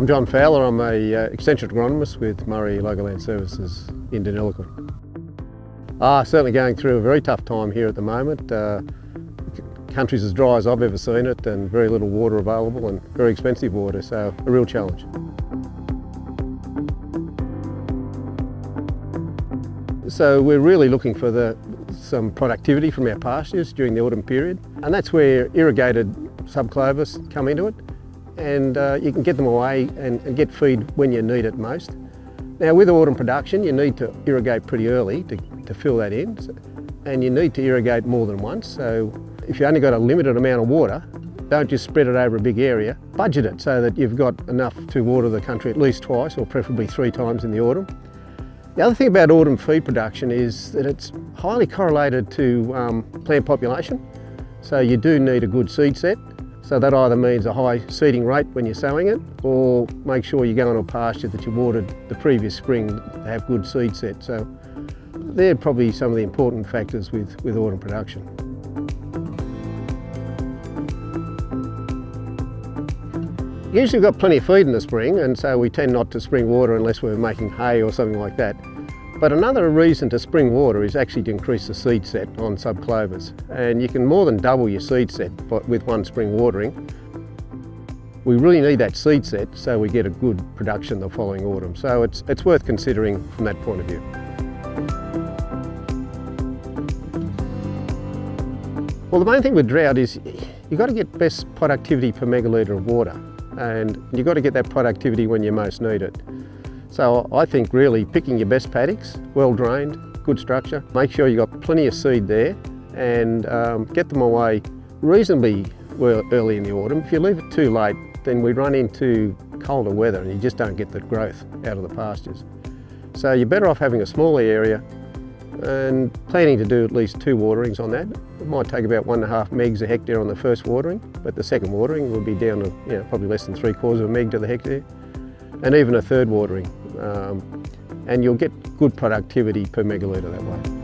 I'm John Fowler. I'm a extension agronomist with Murray Local Land Services in Deniliquin. Certainly going through a very tough time here at the moment. Country's as dry as I've ever seen it, and very little water available and very expensive water, so a real challenge. So we're really looking for some productivity from our pastures during the autumn period, and that's where irrigated subclovers come into it, and you can get them away and get feed when you need it most. Now with autumn production you need to irrigate pretty early to fill that in, and you need to irrigate more than once. So if you only got a limited amount of water, don't just spread it over a big area, budget it so that you've got enough to water the country at least twice, or preferably 3 times in the autumn. The other thing about autumn feed production is that it's highly correlated to plant population. So you do need a good seed set. So that either means a high seeding rate when you're sowing it, or make sure you go on a pasture that you watered the previous spring to have good seed set. So they're probably some of the important factors with autumn production. Usually we've got plenty of feed in the spring, and so we tend not to spring water unless we're making hay or something like that. But another reason to spring water is actually to increase the seed set on subclovers. And you can more than double your seed set with one spring watering. We really need that seed set so we get a good production the following autumn. So it's worth considering from that point of view. Well, the main thing with drought is you've got to get best productivity per megalitre of water. And you've got to get that productivity when you most need it. So I think really picking your best paddocks, well drained, good structure, make sure you've got plenty of seed there, and get them away reasonably early in the autumn. If you leave it too late, then we run into colder weather and you just don't get the growth out of the pastures. So you're better off having a smaller area and planning to do at least 2 waterings on that. It might take about 1.5 megs a hectare on the first watering, but the second watering will be down to probably less than 3/4 of a meg to the hectare, and even a third watering. And you'll get good productivity per megalitre that way.